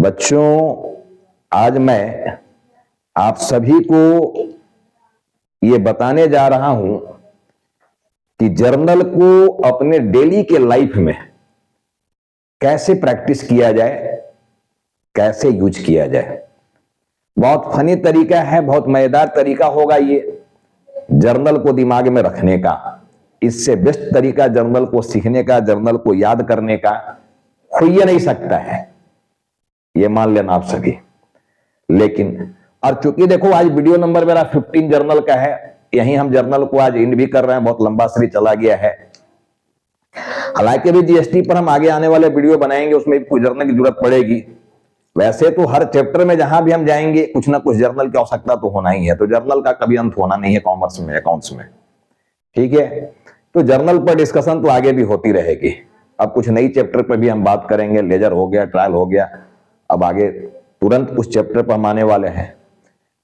बच्चों, आज मैं आप सभी को ये बताने जा रहा हूं कि जर्नल को अपने डेली के लाइफ में कैसे प्रैक्टिस किया जाए, कैसे यूज किया जाए। बहुत फनी तरीका है, बहुत मजेदार तरीका होगा ये जर्नल को दिमाग में रखने का। इससे बेस्ट तरीका जर्नल को सीखने का, जर्नल को याद करने का हो ही नहीं सकता है, ये मान लेना आप सभी। लेकिन और चूंकि देखो आज वीडियो नंबर मेरा 15 जर्नल का है, यहीं हम जर्नल को आज एंड भी कर रहे हैं, बहुत लंबा सीरीज चला गया है। हालांकि भी जीएसटी पर हम आगे आने वाले वीडियो बनाएंगे, उसमें भी कुछ जर्नल की जरूरत पड़ेगी। वैसे तो हर चैप्टर में जहां भी हम जाएंगे कुछ ना कुछ जर्नल की आवश्यकता तो होना ही है, तो जर्नल का कभी अंत होना नहीं है कॉमर्स में, अकाउंट्स में, ठीक है। तो जर्नल पर डिस्कशन तो आगे भी होती रहेगी। अब कुछ नई चैप्टर पर भी हम बात करेंगे, लेजर हो गया, ट्रायल हो गया, अब आगे तुरंत उस चैप्टर पर हम आने वाले हैं।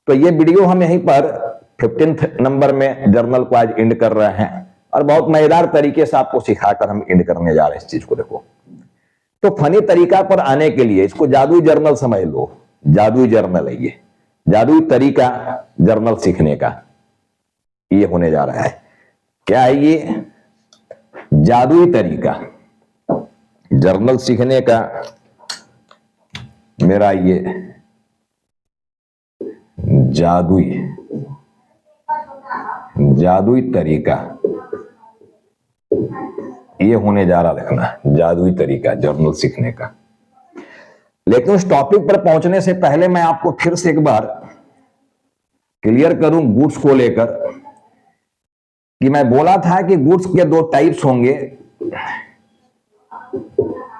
तो ये वीडियो हम यहीं पर 15th नंबर में जर्नल को आज एंड कर रहे हैं और बहुत मजेदार तरीके से आपको सिखाकर हम एंड करने जा रहे हैं इस चीज को। देखो, तो फनी तरीका पर आने के लिए इसको जादुई जर्नल समझ लो। जादुई जर्नल है ये, जादुई तरीका जर्नल सीखने का ये होने जा रहा है। क्या है ये? जादुई तरीका जर्नल सीखने का मेरा ये जादुई तरीका ये होने जा रहा। देखना, जादुई तरीका जर्नल सीखने का। लेकिन उस टॉपिक पर पहुंचने से पहले मैं आपको फिर से एक बार क्लियर करूं गुड्स को लेकर कि मैं बोला था कि गुड्स के दो टाइप्स होंगे।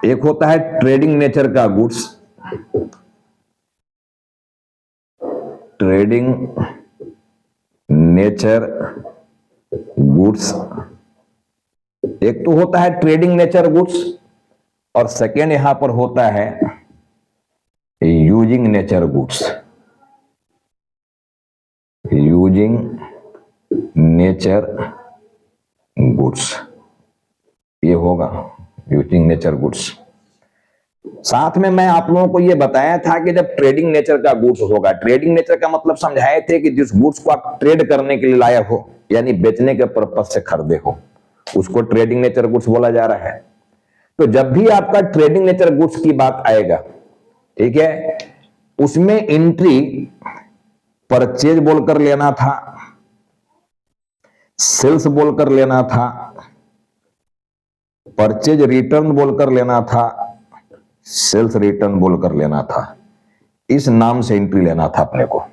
एक होता है ट्रेडिंग नेचर का गुड्स, ट्रेडिंग नेचर गुड्स, एक तो होता है ट्रेडिंग नेचर गुड्स और सेकेंड यहां पर होता है using nature goods. Using nature goods ये होगा, यूजिंग नेचर गुड्स। साथ में मैं आप लोगों को यह बताया था कि जब ट्रेडिंग नेचर का गुड्स होगा, ट्रेडिंग नेचर का मतलब समझाए थे कि जिस गुड्स को आप ट्रेड करने के लिए लाया हो, यानी बेचने के पर्पज से खरीदे हो, उसको ट्रेडिंग नेचर गुड्स बोला जा रहा है। तो जब भी आपका ट्रेडिंग नेचर गुड्स की बात आएगा, ठीक है, उसमें एंट्री परचेज बोलकर लेना था, सेल्स बोलकर लेना था, परचेज रिटर्न बोलकर लेना था, सेल्स रिटर्न बोलकर लेना था। इस नाम से एंट्री लेना था अपने को।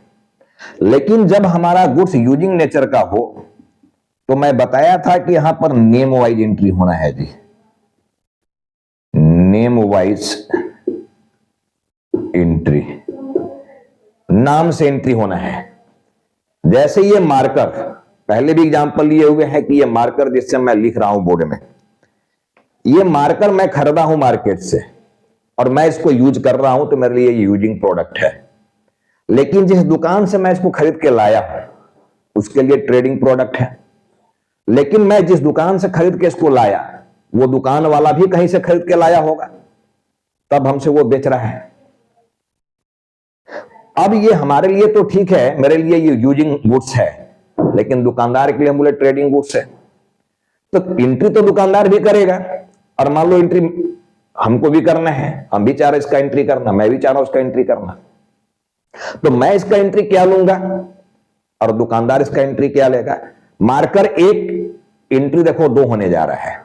लेकिन जब हमारा गुड्स यूजिंग नेचर का हो तो मैं बताया था कि यहां पर नेम वाइज एंट्री होना है जी, नेम वाइज एंट्री, नाम से एंट्री होना है। जैसे ये मार्कर, पहले भी एग्जांपल लिए हुए हैं कि ये मार्कर जिससे मैं लिख रहा हूं बोर्ड में, ये मार्कर मैं खरीदा हूं मार्केट से और मैं इसको यूज कर रहा हूं, तो मेरे लिए ये यूजिंग प्रोडक्ट है। लेकिन जिस दुकान से मैं इसको खरीद के लाया हूं उसके लिए ट्रेडिंग प्रोडक्ट है। लेकिन मैं जिस दुकान से खरीद के इसको लाया, वो दुकान वाला भी कहीं से खरीद के लाया होगा, तब हमसे वो बेच रहा है। अब ये हमारे लिए तो ठीक है, मेरे लिए ये यूजिंग गुड्स है, लेकिन दुकानदार के लिए हम बोले ट्रेडिंग गुड्स है। तो एंट्री तो दुकानदार भी करेगा, और मान लो एंट्री हमको भी करना है, हम भी चाह रहे इसका एंट्री करना, मैं भी चाह रहा हूं इसका एंट्री करना। तो मैं इसका एंट्री क्या लूंगा और दुकानदार इसका एंट्री क्या लेगा। मार्कर एक, एंट्री देखो दो होने जा रहा है।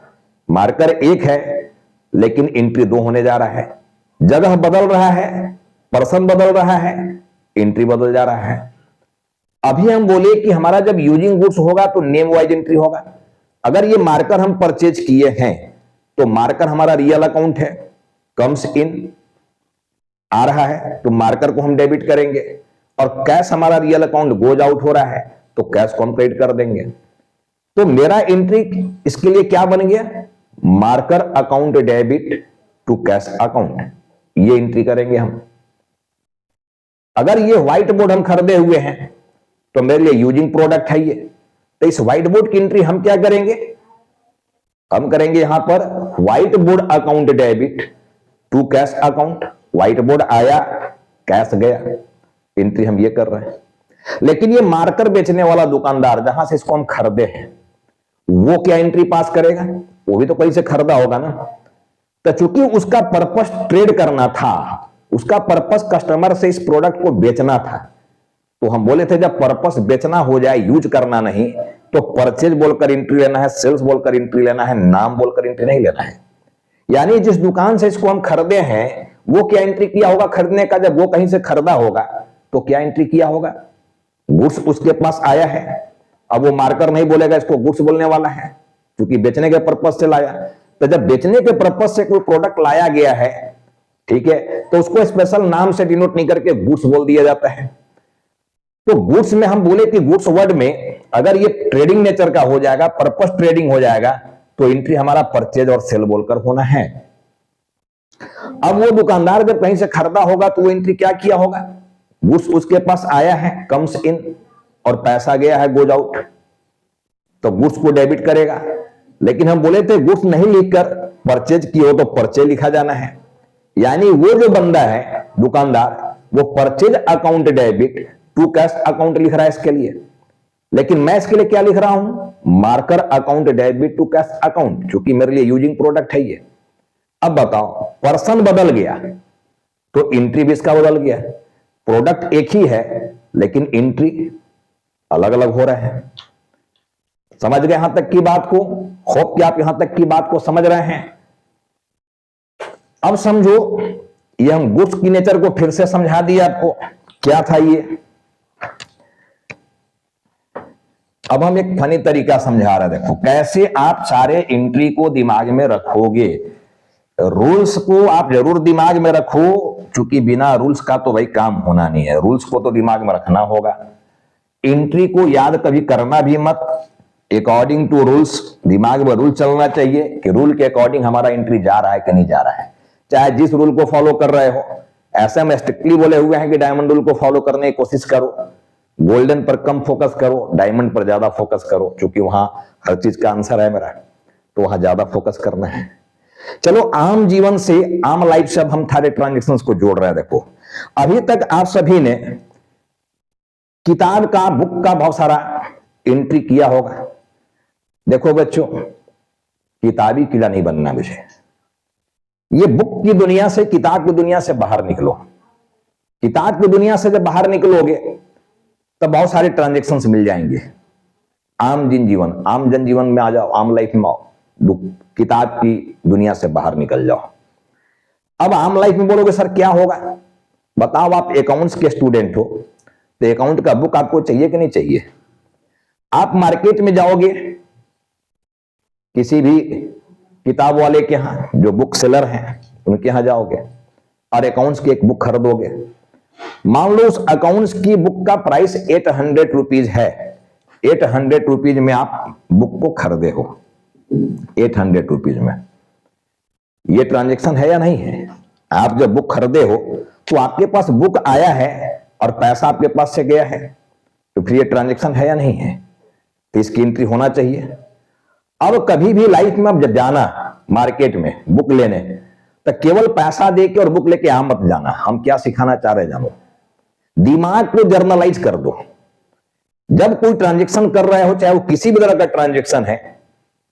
मार्कर एक है लेकिन एंट्री दो होने जा रहा है। जगह बदल रहा है, पर्सन बदल रहा है, एंट्री बदल जा रहा है। अभी हम बोले कि हमारा जब यूजिंग गुड्स होगा तो नेम वाइज एंट्री होगा। अगर ये मार्कर हम परचेज किए हैं तो मार्कर हमारा रियल अकाउंट है, कम्स इन आ रहा है, तो मार्कर को हम डेबिट करेंगे। और कैश हमारा रियल अकाउंट गोज आउट हो रहा है तो कैश को हम क्रेडिट कर देंगे। तो मेरा एंट्री इसके लिए क्या बन गया, marker account debit to cash account, ये एंट्री करेंगे हम। अगर ये व्हाइट बोर्ड हम खरीदे हुए हैं तो मेरे लिए यूजिंग प्रोडक्ट है ये, तो इस व्हाइट बोर्ड की एंट्री हम क्या करेंगे, हम करेंगे यहां पर white board account debit to cash account, white board आया, कैश गया, एंट्री हम ये कर रहे हैं। लेकिन ये मार्कर बेचने वाला दुकानदार जहां से इसको हम खरीदे हैं, वो क्या एंट्री पास करेगा? वो भी तो कहीं से खरीदा होगा ना। तो चूंकि उसका पर्पस ट्रेड करना था, उसका पर्पस कस्टमर से इस प्रोडक्ट को बेचना था, तो हम बोले थे जब पर्पस बेचना हो जाए, यूज करना नहीं, तो परचेज बोलकर एंट्री लेना है, सेल्स बोलकर एंट्री लेना है, नाम बोलकर एंट्री नहीं लेना है। यानी जिस दुकान से इसको हम खरीदे हैं वो क्या एंट्री किया होगा खरीदने का? जब वो कहीं से खरीदा होगा तो क्या एंट्री किया होगा? गुड्स उसके पास आया है। अब वो मार्कर नहीं बोलेगा, इसको गुड्स बोलने वाला है, क्योंकि बेचने के पर्पस से लाया। तो जब बेचने के पर्पस से कोई प्रोडक्ट लाया गया है, ठीक है, तो उसको स्पेशल नाम से डिनोट नहीं करके गुड्स बोल दिया जाता है। तो गुड्स में हम बोले कि गुड्स वर्ड में अगर ये ट्रेडिंग नेचर का हो जाएगा, पर्पस ट्रेडिंग हो जाएगा, तो एंट्री हमारा परचेज और सेल बोलकर होना है। अब वो दुकानदार जब कहीं से खरीदा होगा तो वो एंट्री क्या किया होगा? गुड्स उसके पास आया है, कम्स इन, और पैसा गया है, गोज आउट, तो गुड्स को डेबिट करेगा। लेकिन हम बोले थे गुड्स नहीं लिखकर परचेज की हो तो परचेज लिखा जाना है। यानी वो जो बंदा है दुकानदार, वो purchase account debit to cash account लिख रहा है इसके लिए। लेकिन मैं इसके लिए क्या लिख रहा हूं? Marker account debit to cash account, क्योंकि मेरे लिए यूजिंग प्रोडक्ट है ये। अब बताओ, पर्सन बदल गया तो एंट्री भी इसका बदल गया। प्रोडक्ट एक ही है लेकिन एंट्री अलग अलग हो रहे हैं। समझ गए यहां तक की बात को? होप कि आप यहां तक की बात को समझ रहे हैं। अब समझो, ये हम गुड्स की नेचर को फिर से समझा दिया आपको, क्या था ये। अब हम एक फनी तरीका समझा रहे हैं, देखो कैसे आप सारे एंट्री को दिमाग में रखोगे। रूल्स को आप जरूर दिमाग में रखो, क्योंकि बिना रूल्स का तो भाई काम होना नहीं है। रूल्स को तो दिमाग में रखना होगा। एंट्री को याद कभी करना भी मत, अकॉर्डिंग टू रूल्स, दिमाग में रूल चलना चाहिए कि रूल के अकॉर्डिंग हमारा एंट्री जा रहा है कि नहीं जा रहा है। चाहे जिस रूल को फॉलो कर रहे हो, ऐसे में स्ट्रिक्टली बोले हुए हैं कि डायमंड रूल को फॉलो करने की कोशिश करो, गोल्डन पर कम फोकस करो, डायमंड पर ज्यादा फोकस करो, क्योंकि वहां हर चीज का आंसर है मेरा, तो वहां ज्यादा फोकस करना है। चलो आम जीवन से, आम लाइफ से अब हम सारे ट्रांजेक्शंस को जोड़ रहे हैं। देखो अभी तक आप सभी ने किताब का, बुक का बहुत सारा एंट्री किया होगा। देखो बच्चों, किताबी कीड़ा नहीं बनना मुझे। ये बुक की दुनिया से, किताब की दुनिया से बाहर निकलो। किताब की दुनिया से जब बाहर निकलोगे तब बहुत सारे ट्रांजेक्शंस मिल जाएंगे। आम जनजीवन में आ जाओ, आम लाइफ में आओ, किताब की दुनिया से बाहर निकल जाओ। अब आम लाइफ में बोलोगे सर क्या होगा? बताओ, आप अकाउंट्स के स्टूडेंट हो तो अकाउंट का बुक आपको चाहिए कि नहीं चाहिए? आप मार्केट में जाओगे, किसी भी किताब वाले के यहां, जो बुक सेलर हैं उनके यहां जाओगे और अकाउंट्स की एक बुक खरीदोगे। मान लो उस अकाउंट्स की बुक का प्राइस 800 रुपीज है। 800 रुपीज में आप बुक को खरीदे हो। 800 रुपीज में ये ट्रांजेक्शन है या नहीं है? आप जब बुक खरीदे हो तो आपके पास बुक आया है और पैसा आपके पास से गया है, तो फिर ये ट्रांजेक्शन है या नहीं है? तो इसकी एंट्री होना चाहिए। अब कभी भी लाइफ में अब जब जाना मार्केट में बुक लेने, तो केवल पैसा दे के और बुक लेके आ मत जाना। हम क्या सिखाना चाह रहे जानो, दिमाग को जर्नलाइज कर दो। जब कोई ट्रांजेक्शन कर रहे हो, चाहे वो किसी भी तरह का ट्रांजेक्शन है,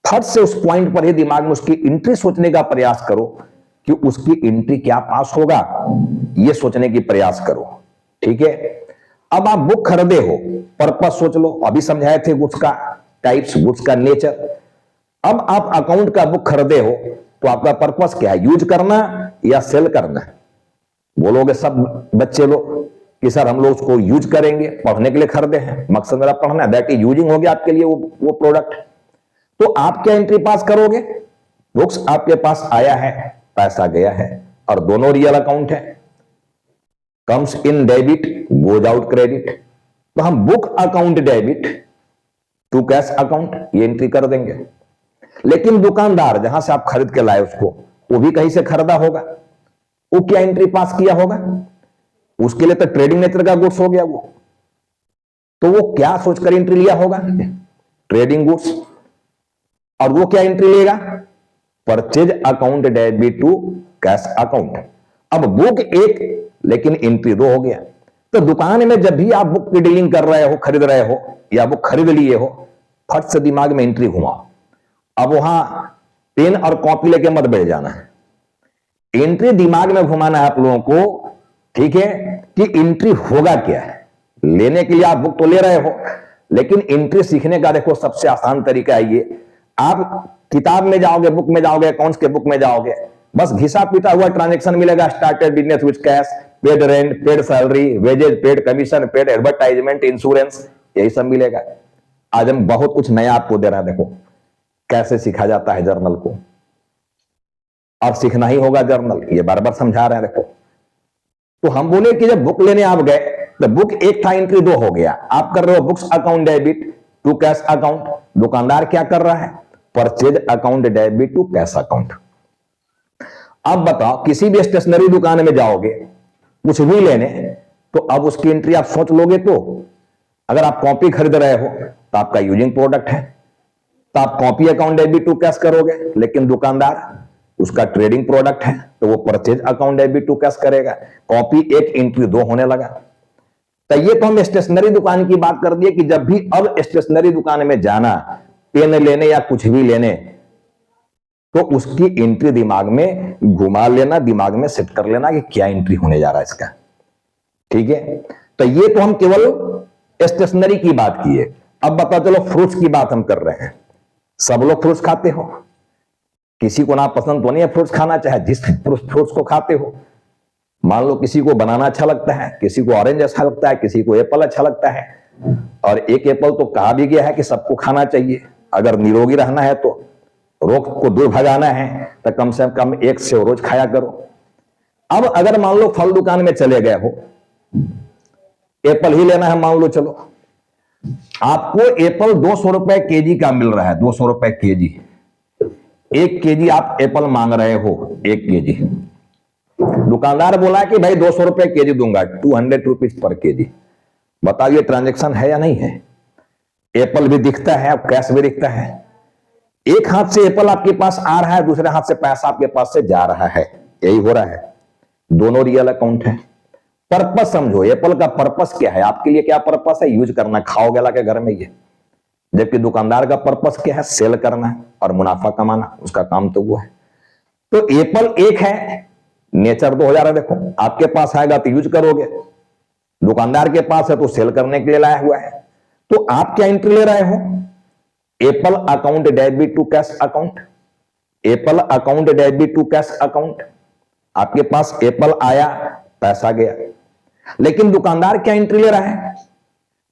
फट से उस पॉइंट पर ही दिमाग में उसकी एंट्री सोचने का प्रयास करो कि उसकी एंट्री क्या पास होगा, ये सोचने की प्रयास करो। ठीक है, अब आप बुक खरीदे हो, पर्पस सोच लो। अभी समझाए थे गुड्स का टाइप्स, गुड्स का नेचर। अब आप अकाउंट का बुक खरीदे हो तो आपका पर्पस क्या है? यूज करना या सेल करना? बोलोगे सब बच्चे लोग कि सर हम लोग उसको यूज करेंगे, पढ़ने के लिए खरीदे हैं, मकसद मेरा पढ़ना है, दैट इज यूजिंग हो गया आपके लिए वो प्रोडक्ट। तो आप क्या एंट्री पास करोगे? बुक्स आपके पास आया है, पैसा गया है, और दोनों रियल अकाउंट है। Comes in debit, goes out credit. तो हम book account debit to cash account ये एंट्री कर देंगे। लेकिन दुकानदार जहां से आप खरीद के लाए उसको, वो भी कहीं से खरीदा होगा, वो क्या एंट्री पास किया होगा? उसके लिए तो ट्रेडिंग नेचर का गुड्स हो गया वो, तो वो क्या सोचकर एंट्री लिया होगा? Trading goods. और वो क्या एंट्री लेगा? Purchase account debit to cash account. अब बुक एक लेकिन एंट्री 2 हो गया। तो दुकान में जब भी आप बुक की डीलिंग कर रहे हो, खरीद रहे हो या बुक खरीद लिए हो, फट से दिमाग में एंट्री घुमाओ। अब वहां पेन और कॉपी लेके मत बैठ जाना है, एंट्री दिमाग में घुमाना है आप लोगों को, ठीक है, कि एंट्री होगा क्या है। लेने के लिए आप बुक तो ले रहे हो, लेकिन एंट्री सीखने का देखो सबसे आसान तरीका है ये। आप किताब में जाओगे, बुक में जाओगे, अकाउंट्स के बुक में जाओगे, बस घिसा पीटा हुआ ट्रांजैक्शन मिलेगा, started business with cash, paid rent, paid salary, wages, paid commission, paid advertisement, insurance, यही सब मिलेगा। आज हम बहुत कुछ नया आपको दे रहे हैं। देखो कैसे सीखा जाता है जर्नल को, और सीखना ही होगा जर्नल, ये बार बार समझा रहे हैं। देखो तो हम बोले कि जब बुक लेने आप गए तो बुक एक था, एंट्री 2 हो गया। आप कर रहे हो books account debit to cash account, दुकानदार क्या कर रहा है, purchase account debit to cash account. अब बताओ किसी भी स्टेशनरी दुकान में जाओगे कुछ भी लेने, तो अब उसकी एंट्री आप सोच लोगे। तो अगर आप कॉपी खरीद रहे हो तो आपका यूजिंग प्रोडक्ट है, तो आप copy account debit to cash करोगे, लेकिन दुकानदार उसका ट्रेडिंग प्रोडक्ट है तो वो purchase account debit to cash करेगा। कॉपी एक एंट्री 2 होने लगा। तो ये तो हम स्टेशनरी दुकान की बात कर दिए कि जब भी अब स्टेशनरी दुकान में जाना पेन लेने या कुछ भी लेने, तो उसकी एंट्री दिमाग में घुमा लेना, दिमाग में सेट कर लेना कि क्या एंट्री होने जा रहा है इसका, ठीक है। तो ये तो हम केवल स्टेशनरी की बात की है। अब बता चलो फ्रूट्स की बात हम कर रहे हैं। सब लोग फ्रूट्स खाते हो, किसी को ना पसंद तो नहीं है फ्रूट्स खाना, चाहे जिस फ्रूट्स को खाते हो। मान लो किसी को बनाना अच्छा लगता है, किसी को ऑरेंज अच्छा लगता है, किसी को एप्पल अच्छा लगता है, और एक एप्पल तो कहा भी गया है कि सबको खाना चाहिए। अगर निरोगी रहना है तो, रोग को दूर भगाना है तो कम से कम एक सेव रोज खाया करो। अब अगर मान लो फल दुकान में चले गए हो, एप्पल ही लेना है, मान लो चलो आपको एप्पल 200 रुपए केजी का मिल रहा है, 200 रुपए केजी, 1 केजी आप एप्पल मांग रहे हो, 1 केजी। दुकानदार बोला कि भाई 200 रुपए केजी दूंगा, 200 रुपीज पर केजी। बताइए ट्रांजैक्शन है या नहीं है। एप्पल भी दिखता है, कैश भी दिखता है। एक हाथ से एप्पल आपके पास आ रहा है, दूसरे हाथ से पैसा आपके पास से जा रहा है, यही हो रहा है। दोनों रियल अकाउंट है। पर्पस समझो, एप्पल का पर्पस क्या है, आपके लिए क्या पर्पस है, यूज करना, खाओगे लाके घर में ये। जबकि दुकानदार का पर्पस क्या है, सेल करना और मुनाफा कमाना, उसका काम तो वो है। तो एप्पल एक है, नेचर 2 हो जा रहा है। देखो आपके पास आएगा तो यूज करोगे, दुकानदार के पास है तो सेल करने के लिए लाया हुआ है। तो आप क्या एंट्री ले रहे हो, apple account debit to cash account, apple account debit to cash account. आपके पास एप्पल आया, पैसा गया, लेकिन दुकानदार क्या एंट्री ले रहा है,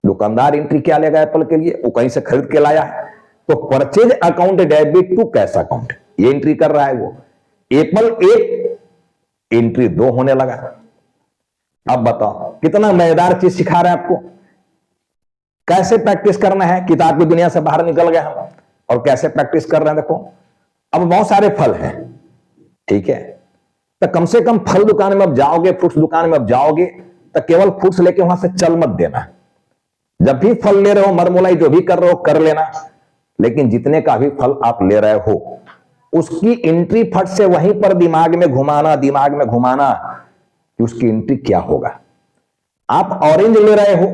दुकानदार एंट्री क्या लेगा एप्पल के लिए, वो कहीं से खरीद के लाया है, तो purchase account debit to cash account ये एंट्री कर रहा है वो। एप्पल एक, एंट्री 2 होने लगा। अब बताओ कितना मजेदार चीज सिखा रहा है आपको, कैसे प्रैक्टिस करना है। किताब की दुनिया से बाहर निकल गए हम और कैसे प्रैक्टिस कर रहे हैं। देखो अब बहुत सारे फल हैं, ठीक है, तो कम से कम फल दुकान में अब जाओगे, फ्रूट्स दुकान में अब जाओगे तो केवल फ्रूट्स लेके वहां से चल मत देना। जब भी फल ले रहे हो, मरमोलाई जो भी कर रहे हो कर लेना, लेकिन जितने का भी फल आप ले रहे हो उसकी एंट्री फट से वहीं पर दिमाग में घुमाना, दिमाग में घुमाना कि उसकी एंट्री क्या होगा। आप ऑरेंज ले रहे हो,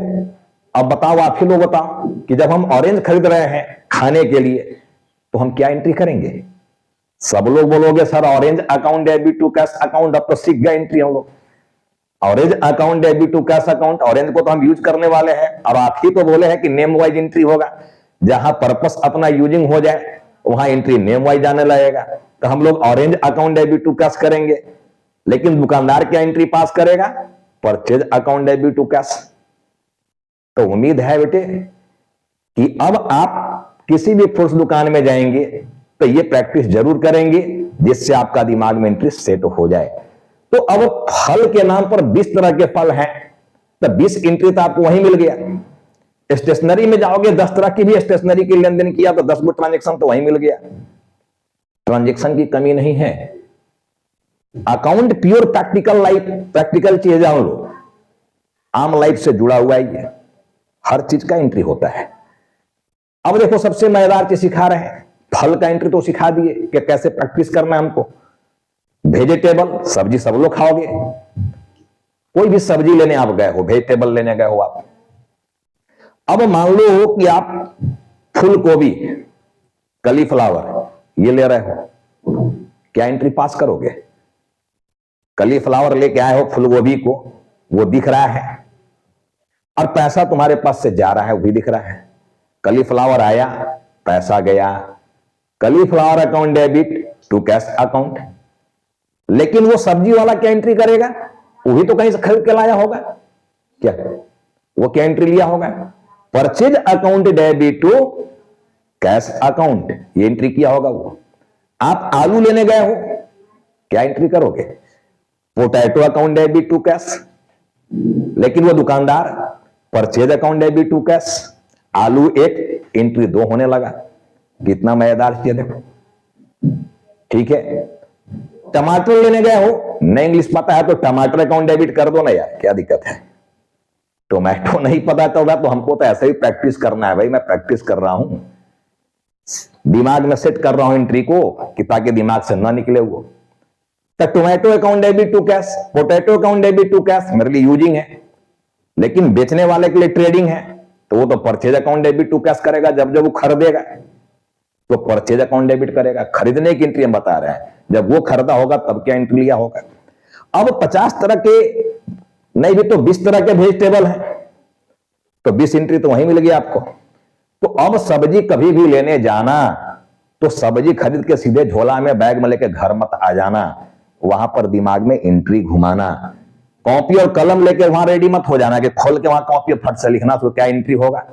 अब बताओ आप ही लोग बताओ कि जब हम ऑरेंज खरीद रहे हैं खाने के लिए तो हम क्या एंट्री करेंगे। सब लोग बोलोगे sir orange account debit to cash account, अब तो सीख गए एंट्री हम लोग। Orange account debit to cash account, orange को तो हम यूज करने वाले हैं, और आप ही तो बोले हैं कि नेम वाइज एंट्री होगा। जहां पर्पस अपना यूजिंग हो जाए वहां एंट्री नेम वाइज आने लगेगा। तो हम लोग orange account debit to cash करेंगे, लेकिन दुकानदार क्या एंट्री पास करेगा, purchase account debit to cash. तो उम्मीद है बेटे कि अब आप किसी भी फ्रूट्स दुकान में जाएंगे तो ये प्रैक्टिस जरूर करेंगे, जिससे आपका दिमाग में एंट्री सेट हो जाए। तो अब फल के नाम पर 20 तरह के फल हैं, तो 20 एंट्री तो आपको वहीं मिल गया। स्टेशनरी में जाओगे 10 तरह की भी स्टेशनरी की लेन देन किया तो 10 गो ट्रांजेक्शन तो वहीं मिल गया। ट्रांजेक्शन की कमी नहीं है। Account pure practical life, practical चीज जान लो, आम लाइफ से जुड़ा हुआ है, ये हर चीज का एंट्री होता है। अब देखो सबसे मजेदार चीज सिखा रहे हैं, फल का एंट्री तो सिखा दिए कि कैसे प्रैक्टिस करना है हमको, वेजिटेबल, सब्जी सब लोग खाओगे। कोई भी सब्जी लेने आप गए हो, वेजिटेबल लेने गए हो आप, अब मान लो कि आप फूल गोभी, कलीफ्लावर ये ले रहे हो, क्या एंट्री पास करोगे? कलीफ्लावर लेके आए हो, फूल गोभी को, वो दिख रहा है और पैसा तुम्हारे पास से जा रहा है, वो भी दिख रहा है। कलीफ्लावर आया, पैसा गया, cauliflower account debit to cash account. लेकिन वो सब्जी वाला क्या एंट्री करेगा? वो भी तो कहीं से खरीद के लाया होगा, क्या वो क्या एंट्री लिया होगा? Purchase account debit to cash account, ये एंट्री किया होगा वो। आप आलू लेने गए हो, क्या एंट्री करोगे? Potato account debit to cash. लेकिन वो दुकानदार purchase account debit to cash, आलू एक, एंट्री दो होने लगा। कितना मजेदार चीज देखो, ठीक है। टमाटर लेने गए हो, नहीं इंग्लिश पता है तो टमाटर अकाउंट डेबिट कर दो ना यार, क्या दिक्कत है? टोमेटो नहीं पता तो हमको तो ऐसे ही प्रैक्टिस करना है भाई, मैं प्रैक्टिस कर रहा हूं, दिमाग में सेट कर रहा हूं एंट्री को कि ताकि दिमाग से ना निकले वो। तो tomato account debit to cash, potato account debit to cash मेरे लिए यूजिंग है, लेकिन बेचने वाले के लिए ट्रेडिंग है, तो वो तो purchase account debit to cash करेगा। जब जब वो खरीदेगा तो परचेज अकाउंट डेबिट करेगा। खरीदने की एंट्री हम बता रहे हैं, जब वो खरीदा होगा तब क्या एंट्री लिया होगा। अब 50 तरह के नहीं भी तो 20 तरह के वेजिटेबल हैं, तो 20 एंट्री तो वहीं मिल गई आपको। तो अब सब्जी कभी भी लेने जाना तो सब्जी खरीद के सीधे झोला में बैग में लेके घर मत आ जाना, वहां पर दिमाग में एंट्री घुमाना। कॉपी और कलम लेके वहां रेडी मत हो जाना कि खोल के वहां कॉपी फट से लिखना, तो क्या एंट्री होगा।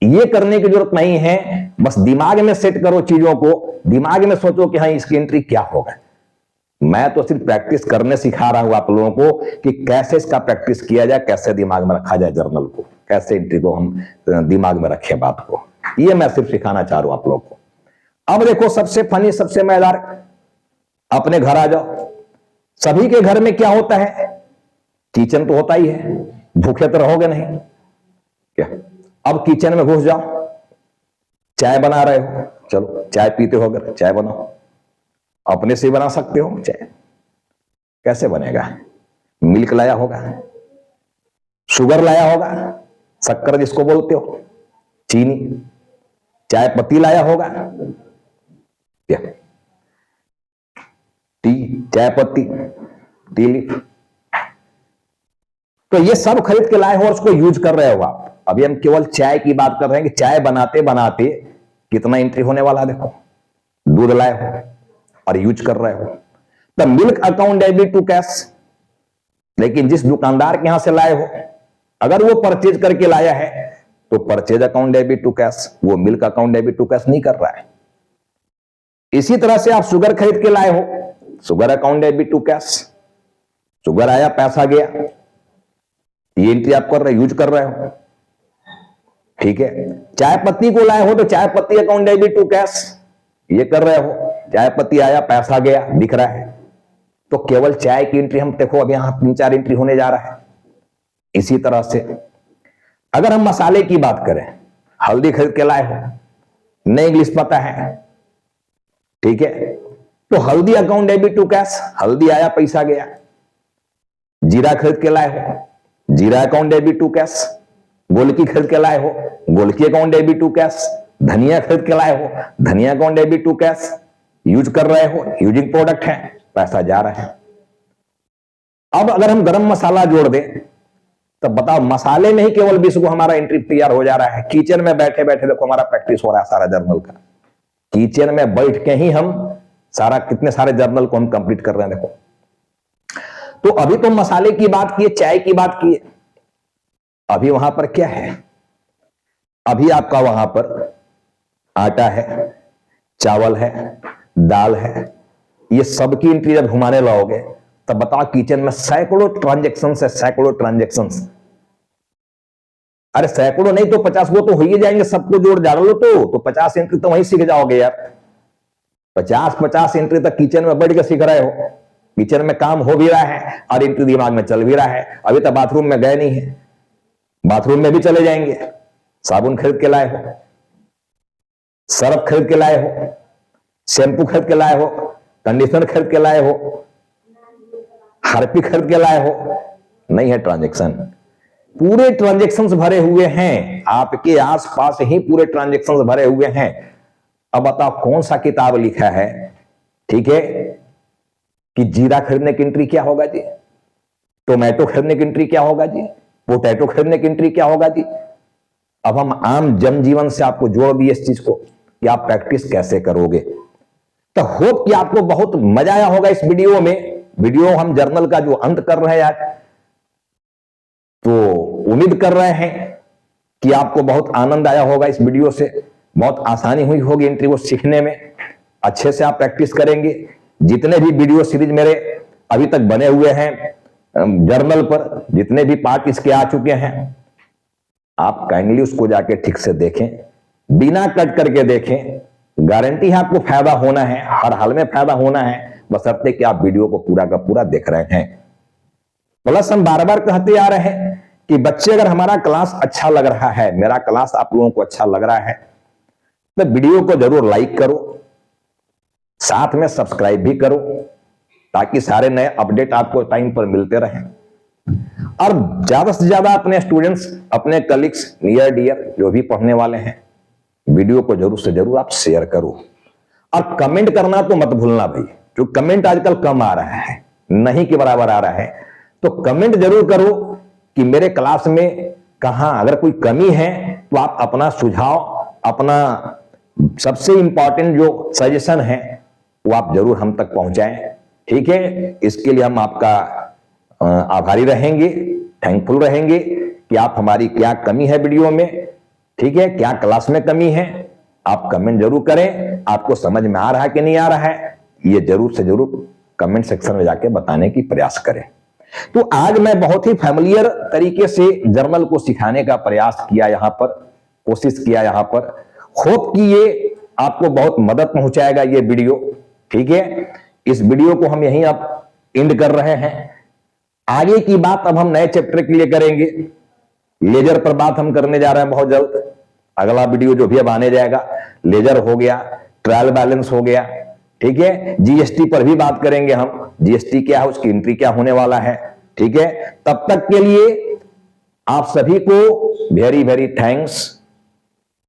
ये करने की जरूरत नहीं है, बस दिमाग में सेट करो चीजों को, दिमाग में सोचो कि हाँ इसकी एंट्री क्या होगा। मैं तो सिर्फ प्रैक्टिस करने सिखा रहा हूं आप लोगों को कि कैसे इसका प्रैक्टिस किया जाए, कैसे दिमाग में रखा जाए जर्नल को, कैसे एंट्री को हम दिमाग में रखें बात को। ये मैं सिर्फ सिखाना चाह रहा हूं आप लोगों को। अब देखो सबसे फनी, सबसे मजेदार, अपने घर आ जाओ। सभी के घर में क्या होता है? किचन तो होता ही है, भूखे तो रहोगे नहीं क्या। अब किचन में घुस जाओ, चाय बना रहे हो, चलो चाय पीते हो, अगर चाय बनाओ, अपने से बना सकते हो चाय। कैसे बनेगा? मिल्क लाया होगा, शुगर लाया होगा, शक्कर जिसको बोलते हो, चीनी, चाय पत्ती लाया होगा, क्या टी, चाय पत्ती, टी लीफ, तो ये सब खरीद के लाए हो और उसको यूज कर रहे हो आप। अभी हम केवल चाय की बात कर रहे हैं कि चाय बनाते बनाते कितना एंट्री होने वाला। देखो दूध लाए हो और यूज कर रहे हो, the milk account debit to cash. लेकिन जिस दुकानदार के यहां से लाए हो, अगर वो परचेज करके लाया है तो purchase account debit to cash, वो milk account debit to cash नहीं कर रहा है। इसी तरह से आप शुगर खरीद के लाए हो, sugar account debit to cash, sugar आया, पैसा गया, ये एंट्री आप कर रहे, यूज कर रहे हो, ठीक है। चाय पत्ती को लाए हो तो चाय पत्ती अकाउंट डेबिट टू कैश, ये कर रहे हो, चाय पत्ती आया, पैसा गया, दिख रहा है। तो केवल चाय की एंट्री हम देखो अब यहां 3-4 एंट्री होने जा रहा है। इसी तरह से अगर हम मसाले की बात करें, हल्दी खरीद के लाए हो, नहीं इंग्लिश पता है, ठीक है, तो हल्दी अकाउंट डेबिट टू कैश, हल्दी आया, पैसा गया। जीरा खरीद के लाए हो, जीरा अकाउंट डेबिट टू कैश। गोलकी खरीद के लाए हो, गोलकी अकाउंट डेबिट टू कैश। धनिया खरीद के लाए हो, dhania account debit to cash, use कर रहे हो, यूजिंग प्रोडक्ट है, पैसा जा रहा है। अब अगर हम गरम मसाला जोड़ दें तो बताओ, मसाले में ही केवल 20 को हमारा एंट्री तैयार हो जा रहा है। किचन में बैठे बैठे देखो हमारा प्रैक्टिस हो रहा है सारा जर्नल का। किचन में बैठ के ही हम सारा, कितने सारे जर्नल को हम कंप्लीट कर रहे हैं देखो। तो अभी तो मसाले की बात किए, चाय की बात किए, अभी वहां पर क्या है? अभी आपका वहां पर आटा है, चावल है, दाल है, ये सबकी एंट्री जब घुमाने लाओगे तब बताओ किचन में सैकड़ों ट्रांजेक्शन है, सैकड़ों ट्रांजेक्शन। अरे सैकड़ों नहीं तो 50 वो तो हो ही जाएंगे, सबको जोड़ डाल लो तो 50 एंट्री तो वहीं सीख जाओगे यार। 50 एंट्री तक किचन में बैठ के सीख रहे हो, किचन में काम हो भी रहा है और एंट्री दिमाग में चल भी रहा है। अभी तक बाथरूम में गए नहीं है, बाथरूम में भी चले जाएंगे। साबुन खरीद के लाए हो, सर्फ खरीद के लाए हो, शैम्पू खरीद के लाए हो, कंडीशनर खरीद के लाए हो, हार्पिक खरीद के लाए हो, नहीं है ट्रांजैक्शन। पूरे ट्रांजैक्शंस भरे हुए हैं, आपके आसपास ही पूरे ट्रांजैक्शंस भरे हुए हैं। अब बताओ कौन सा किताब लिखा है, ठीक है, कि जीरा खरीदने की एंट्री क्या होगा जी, टोमेटो खरीदने की एंट्री क्या होगा जी, पोटैटो खरीदने की एंट्री क्या होगा जी। अब हम आम जनजीवन से आपको जोड़ दिए इस चीज को कि आप प्रैक्टिस कैसे करोगे। तो होप कि आपको बहुत मजा आया होगा इस वीडियो में। वीडियो हम जर्नल का जो अंत कर रहे हैं आज, तो उम्मीद कर रहे हैं कि आपको बहुत आनंद आया होगा इस वीडियो से, बहुत आसानी हुई होगी एंट्री को सीखने में। अच्छे से आप प्रैक्टिस करेंगे। जितने भी वीडियो सीरीज मेरे अभी तक बने हुए हैं जर्नल पर, जितने भी पार्ट इसके आ चुके हैं, आप काइंडली उसको जाके ठीक से देखें, बिना कट करके देखें। गारंटी है आपको फायदा होना है, हर हाल में फायदा होना है, बशर्ते कि आप वीडियो को पूरा का पूरा देख रहे हैं। प्लस हम बार बार कहते आ रहे हैं कि बच्चे, अगर हमारा क्लास अच्छा लग रहा है, मेरा क्लास आप लोगों को अच्छा लग रहा है, तो वीडियो को जरूर लाइक करो, साथ में सब्सक्राइब भी करो, ताकि सारे नए अपडेट आपको टाइम पर मिलते रहें। और ज्यादा से ज्यादा अपने स्टूडेंट्स, अपने कलीग्स, नियर डियर जो भी पढ़ने वाले हैं, वीडियो को जरूर से जरूर आप शेयर करो। और कमेंट करना तो मत भूलना भाई, जो कमेंट आजकल कम आ रहा है, नहीं के बराबर आ रहा है, तो कमेंट जरूर करो कि मेरे क्लास में कहां अगर कोई कमी है तो आप अपना सुझाव, अपना सबसे इंपॉर्टेंट जो सजेशन है वो आप जरूर हम तक पहुंचाएं। ठीक है, इसके लिए हम आपका आभारी रहेंगे, थैंकफुल रहेंगे कि आप हमारी क्या कमी है वीडियो में, ठीक है, क्या क्लास में कमी है, आप कमेंट जरूर करें। आपको समझ में आ रहा है कि नहीं आ रहा है, ये जरूर से जरूर कमेंट सेक्शन में जाके बताने की प्रयास करें। तो आज मैं बहुत ही फैमिलियर तरीके से जर्नल को सिखाने का प्रयास किया, यहां पर कोशिश किया यहां पर। होप कि ये आपको बहुत मदद पहुंचाएगा ये वीडियो। ठीक है, इस वीडियो को हम यहीं अब एंड कर रहे हैं। आगे की बात अब हम नए चैप्टर के लिए करेंगे। लेजर पर बात हम करने जा रहे हैं बहुत जल्द। अगला वीडियो जो भी अब आने जाएगा, लेजर हो गया, ट्रायल बैलेंस हो गया, ठीक है, जीएसटी पर भी बात करेंगे हम। जीएसटी क्या है, उसकी एंट्री क्या होने वाला है, ठीक है। तब तक के लिए आप सभी को वेरी वेरी थैंक्स।